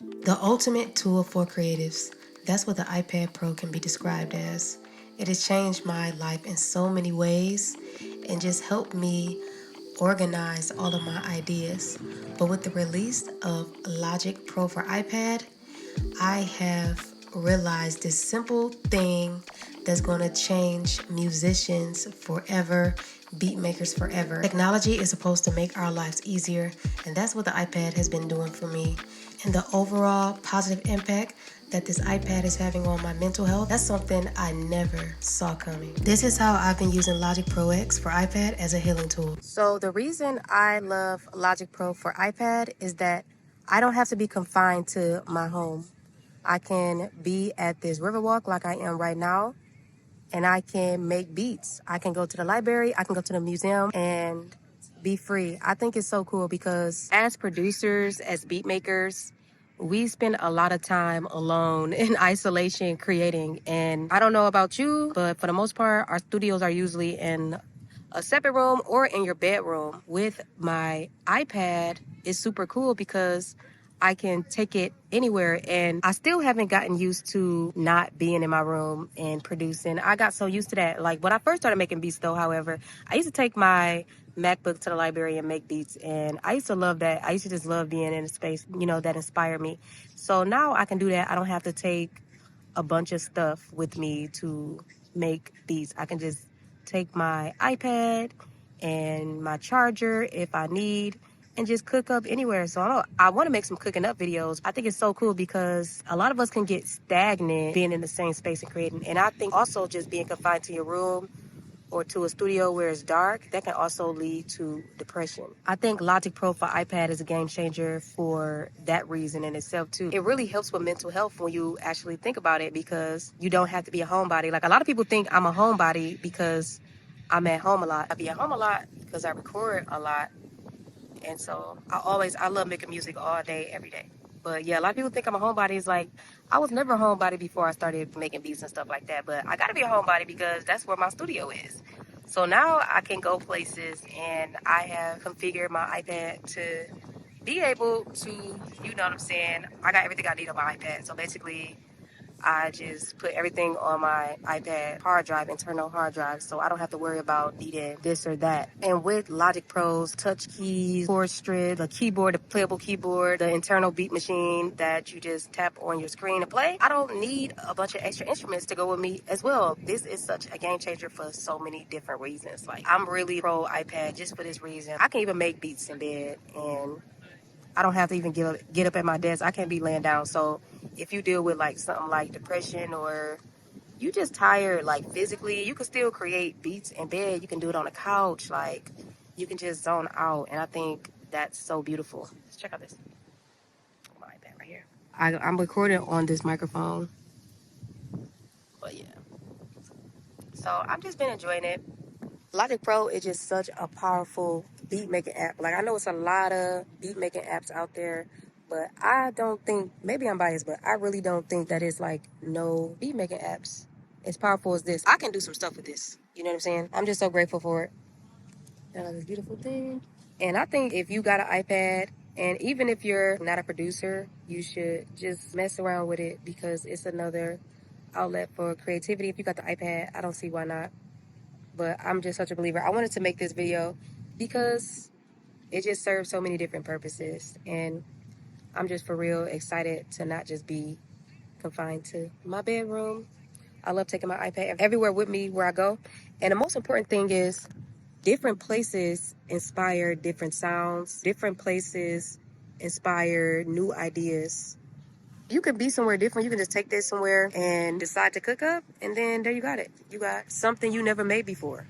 The ultimate tool for creatives. That's what the iPad Pro can be described as. It has changed my life in so many ways and just helped me organize all of my ideas. But with the release of Logic Pro for iPad, I have realized this simple thing that's going to change musicians forever, beat makers forever. Technology is supposed to make our lives easier, and that's what the iPad has been doing for me. And the overall positive impact that this iPad is having on my mental health, that's something I never saw coming. This is how I've been using Logic Pro X for iPad as a healing tool. So the reason I love Logic Pro for iPad is that I don't have to be confined to my home. I can be at this Riverwalk like I am right now, and I can make beats. I can go to the library, I can go to the museum and be free. I think it's so cool because as producers, as beat makers, we spend a lot of time alone in isolation creating. And I don't know about you, but for the most part, our studios are usually in a separate room or in your bedroom. With my iPad, it's super cool because I can take it anywhere, and I still haven't gotten used to not being in my room and producing. I got so used to that. Like when I first started making beats though, however, I used to take my MacBook to the library and make beats, and I used to love that. I used to just love being in a space, that inspired me. So now I can do that. I don't have to take a bunch of stuff with me to make beats. I can just take my iPad and my charger if I need and just cook up anywhere. So I want to make some cooking up videos. I think it's so cool because a lot of us can get stagnant being in the same space and creating. And I think also just being confined to your room or to a studio where it's dark, that can also lead to depression. I think Logic Pro for iPad is a game changer for that reason in itself too. It really helps with mental health when you actually think about it because you don't have to be a homebody. Like a lot of people think I'm a homebody because I'm at home a lot. I be at home a lot because I record a lot. And so I love making music all day, every day. But yeah, a lot of people think I'm a homebody. It's like, I was never a homebody before I started making beats and stuff like that. But I gotta be a homebody because that's where my studio is. So now I can go places and I have configured my iPad to be able to, you know what I'm saying? I got everything I need on my iPad. So basically, I just put everything on my iPad hard drive, internal hard drive, so I don't have to worry about needing this or that. And with Logic Pro's touch keys, chord strip, the keyboard, the playable keyboard, the internal beat machine that you just tap on your screen to play, I don't need a bunch of extra instruments to go with me as well. This is such a game changer for so many different reasons. Like, I'm really pro iPad just for this reason. I can even make beats in bed, and I don't have to even get up at my desk. I can't be laying down. So if you deal with like something like depression or you just tired like physically, you can still create beats in bed. You can do it on the couch. Like you can just zone out. And I think that's so beautiful. Let's check out this. My iPad right here. I'm recording on this microphone. But yeah. So I've just been enjoying it. Logic Pro is just such a powerful beat making app. Like I know it's a lot of beat making apps out there, but I don't think, maybe I'm biased, but I really don't think that it's like no beat making apps as powerful as this. I can do some stuff with this. You know what I'm saying? I'm just so grateful for it. This beautiful thing. And I think if you got an iPad, and even if you're not a producer, you should just mess around with it because it's another outlet for creativity. If you got the iPad, I don't see why not. But I'm just such a believer. I wanted to make this video because it just serves so many different purposes. And I'm just for real excited to not just be confined to my bedroom. I love taking my iPad everywhere with me where I go. And the most important thing is different places inspire different sounds. Different places inspire new ideas. You can be somewhere different. You can just take this somewhere and decide to cook up. And then there you got it. You got something you never made before.